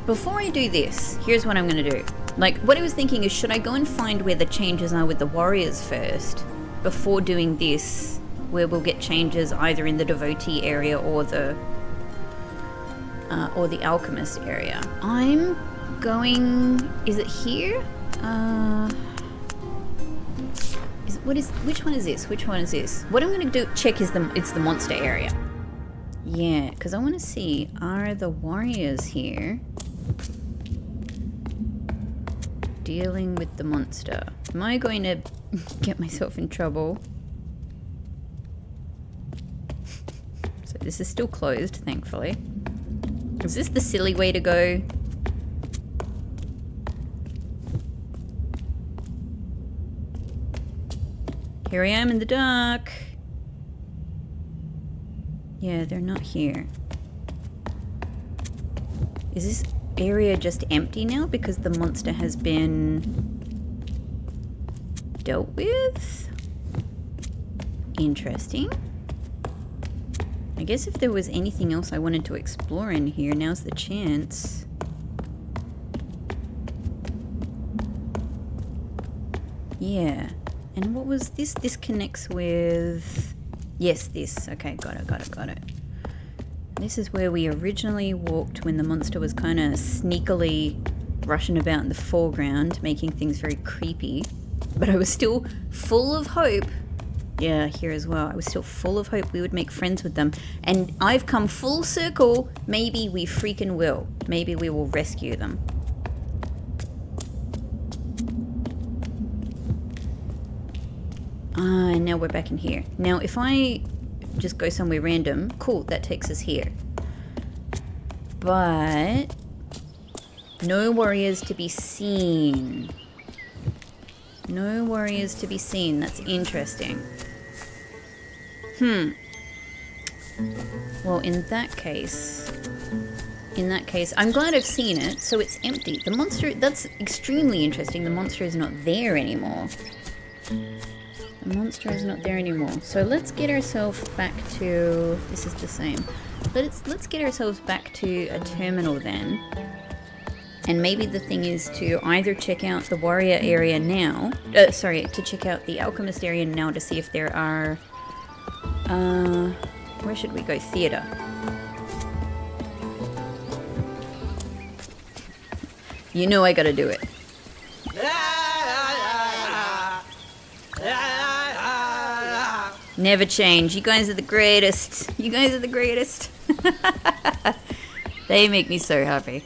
Before I do this, here's what I'm going to do. Like, what I was thinking is, should I go and find where the changes are with the warriors first, before doing this, where we'll get changes either in the Devotee area or the Alchemist area. I'm going... Is it here? Which one is this? Which one is this? What I'm going to do check is it's the monster area. Yeah, because I want to see, are the warriors here dealing with the monster? Am I going to get myself in trouble? So this is still closed, thankfully. Is this the silly way to go? Here I am in the dark. Yeah, they're not here. Is this area just empty now because the monster has been dealt with? Interesting. I guess if there was anything else I wanted to explore in here, now's the chance. Yeah. And what was this? This connects with... Yes, this. Okay, got it. This is where we originally walked when the monster was kind of sneakily rushing about in the foreground, making things very creepy. But I was still full of hope. Yeah, here as well. I was still full of hope we would make friends with them. And I've come full circle. Maybe we freaking will. Maybe we will rescue them. Ah, now we're back in here. Now, if I just go somewhere random, cool, that takes us here. But no warriors to be seen. No warriors to be seen. That's interesting. Well, in that case, I'm glad I've seen it, so it's empty. The monster, that's extremely interesting. The monster is not there anymore. The monster is not there anymore. So let's get ourselves back to... This is the same. Let's get ourselves back to a terminal then. And maybe the thing is to either check out the warrior area now. To check out the alchemist area now to see if there are... where should we go? Theater. You know I gotta do it. Never change. You guys are the greatest. You guys are the greatest. They make me so happy.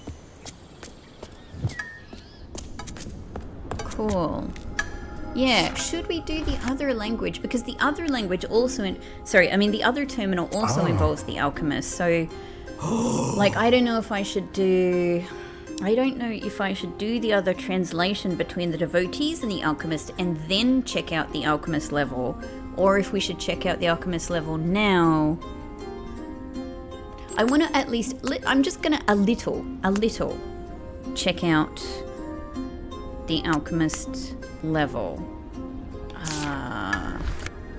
Cool. Yeah, should we do the other language? Because the other language also... the other terminal also involves the Alchemist. So, like, I don't know if I should do... I don't know if I should do the other translation between the Devotees and the Alchemist and then check out the Alchemist level, or if we should check out the Alchemist level now. I want to at least... I'm just going to a little check out the Alchemist level.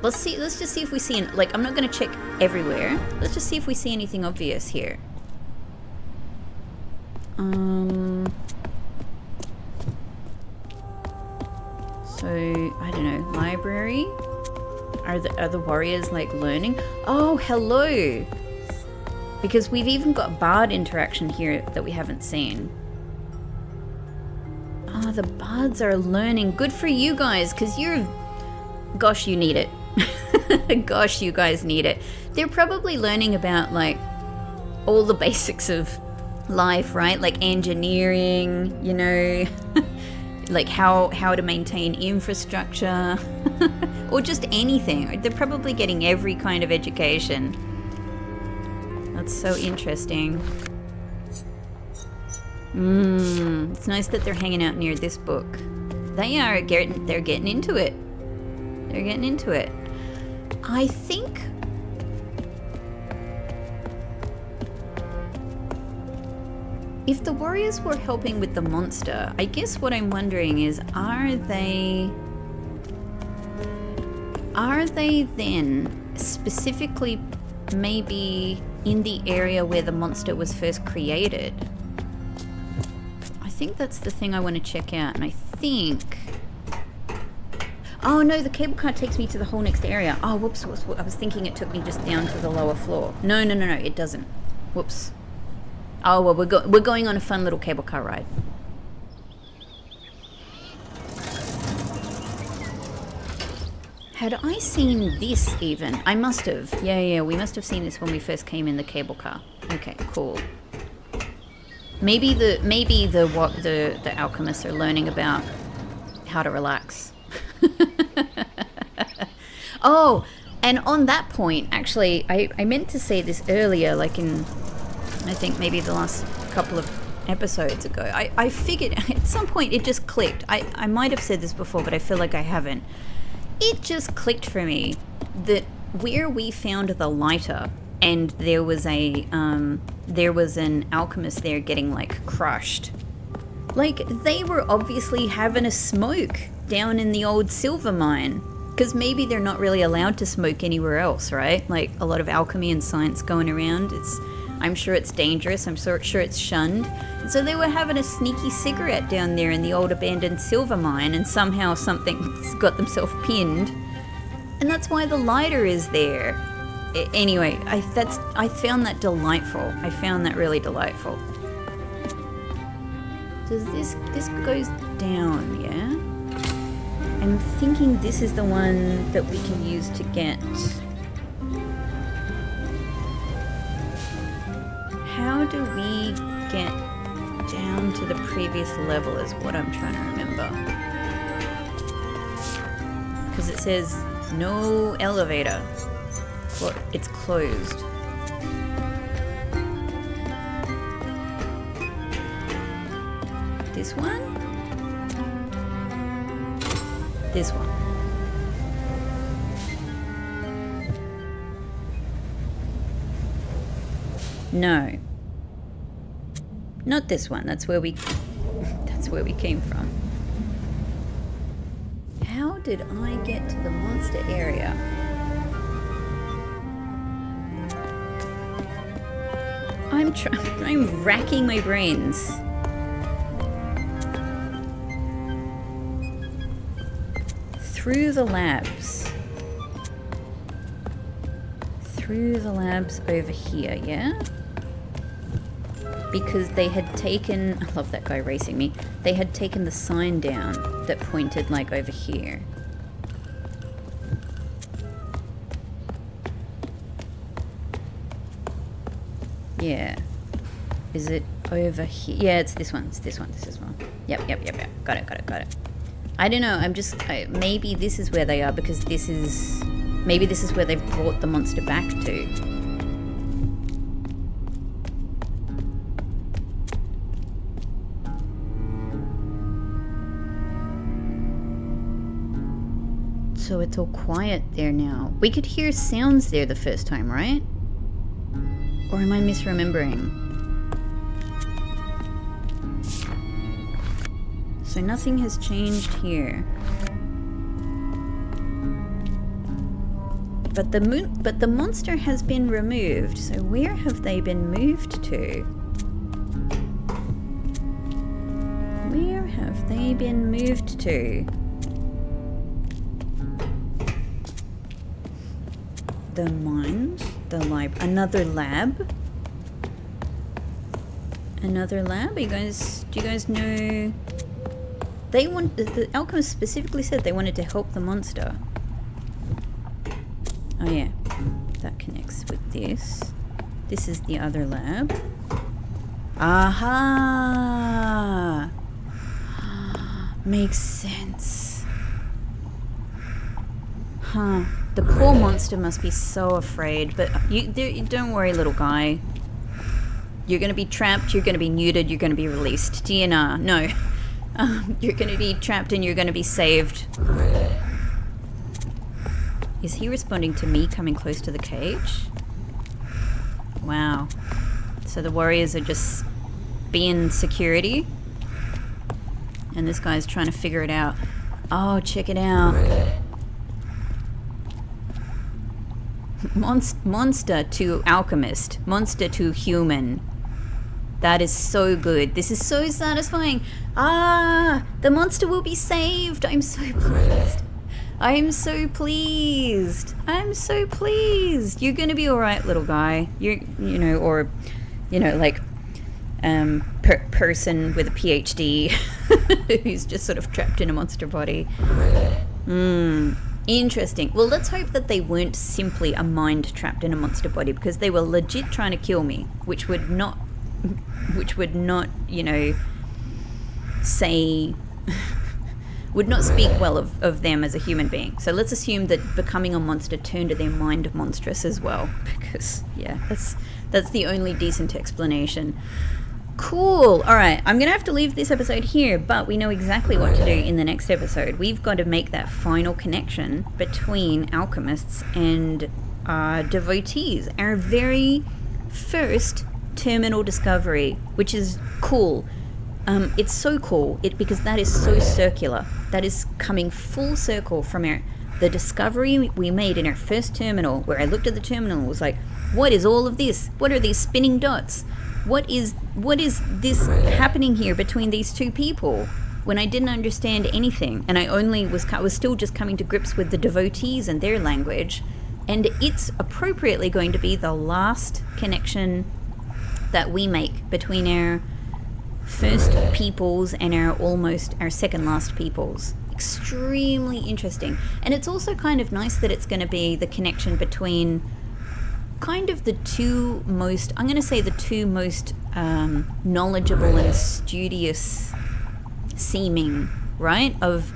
Let's just see if we see... I'm not going to check everywhere. Let's just see if we see anything obvious here. So, I don't know, library? Are the warriors, like, learning? Oh, hello! Because we've even got bard interaction here that we haven't seen. Oh, the bards are learning. Good for you guys, because you're... Gosh, you need it. Gosh, you guys need it. They're probably learning about, like, all the basics of life, right? Like engineering, you know, like how to maintain infrastructure, or just anything. They're probably getting every kind of education. That's so interesting. It's nice that they're hanging out near this book. They're getting into it. They're getting into it. I think If the warriors were helping with the monster, I guess what I'm wondering is, are they then specifically maybe in the area where the monster was first created? I think that's the thing I want to check out, and I think... Oh no, the cable car takes me to the whole next area. Oh, whoops, I was thinking it took me just down to the lower floor. No, it doesn't. Whoops. Oh, well, we're going on a fun little cable car ride. Had I seen this even? I must have. Yeah, we must have seen this when we first came in the cable car. Okay, cool. Maybe the alchemists are learning about how to relax. Oh, and on that point, actually, I meant to say this earlier, like in... I think maybe the last couple of episodes ago. I figured at some point it just clicked. I might have said this before, but I feel like I haven't. It just clicked for me that where we found the lighter and there was an alchemist there getting like crushed. Like they were obviously having a smoke down in the old silver mine. Because maybe they're not really allowed to smoke anywhere else, right? Like a lot of alchemy and science going around. I'm sure it's dangerous. I'm sure it's shunned. And so they were having a sneaky cigarette down there in the old abandoned silver mine, and somehow something's got themselves pinned. And that's why the lighter is there. Anyway, I found that delightful. I found that really delightful. Does this goes down, yeah? I'm thinking this is the one that we can use to get... How do we get down to the previous level is what I'm trying to remember. Because it says no elevator. Well, it's closed. This one? This one. No. Not this one. That's where we came from. How did I get to the monster area? I'm racking my brains. Through the labs. Through the labs over here, yeah? Because they had taken... I love that guy racing me. They had taken the sign down that pointed, like, over here. Yeah. Is it over here? Yeah, it's this one. It's this one. This is one. Yep. Got it. I don't know. Maybe this is where they are because this is... Maybe this is where they've brought the monster back to. So it's all quiet there now. We could hear sounds there the first time, right? Or am I misremembering? So nothing has changed here. But the monster has been removed. So where have they been moved to? Where have they been moved to? The mines, the lab, another lab. Another lab? Do you guys know? The alchemist specifically said they wanted to help the monster. Oh yeah, that connects with this. This is the other lab. Aha! Makes sense. Huh. The poor monster must be so afraid, but don't worry, little guy. You're going to be trapped, you're going to be neutered, you're going to be released. DNR, no. You're going to be trapped and you're going to be saved. Is he responding to me coming close to the cage? Wow. So the warriors are just be in security. And this guy's trying to figure it out. Oh, check it out. Monster to alchemist. Monster to human. That is so good. This is so satisfying. Ah, the monster will be saved. I'm so pleased. I'm so pleased. I'm so pleased. You're gonna be all right, little guy. Like person with a PhD who's just sort of trapped in a monster body. Interesting. Well, let's hope that they weren't simply a mind trapped in a monster body, because they were legit trying to kill me, which would not, would not speak well of them as a human being. So let's assume that becoming a monster turned their mind monstrous as well, because yeah, that's the only decent explanation. Cool. All right, I'm gonna have to leave this episode here, but we know exactly what to do in the next episode. We've got to make that final connection between alchemists and devotees, our very first terminal discovery, which is cool. It's so cool because that is so circular. That is coming full circle from the discovery we made in our first terminal, where I looked at the terminal and was like, what is all of this? What are these spinning dots? What is this happening here between these two people? When I didn't understand anything, and I was still just coming to grips with the devotees and their language, and it's appropriately going to be the last connection that we make between our first peoples and our second last peoples. Extremely interesting. And it's also kind of nice that it's going to be the connection between kind of the two most knowledgeable and studious seeming, right, of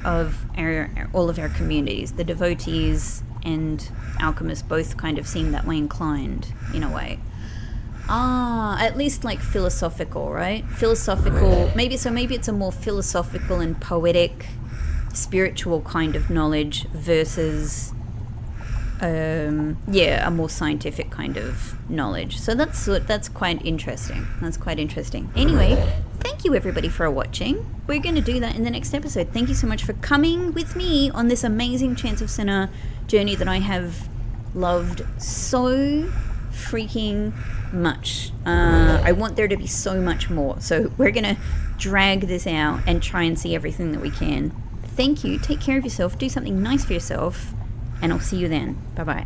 all of our communities. The devotees and alchemists both kind of seem that way inclined in a way. At least like philosophical, right? Philosophical, maybe it's a more philosophical and poetic, spiritual kind of knowledge versus a more scientific kind of knowledge. So that's quite interesting. Anyway, thank you everybody for watching. We're going to do that in the next episode. Thank you so much for coming with me on this amazing Chants of Sennaar journey that I have loved so freaking much. I want there to be so much more. So we're going to drag this out and try and see everything that we can. Thank you. Take care of yourself. Do something nice for yourself. And I'll see you then. Bye-bye.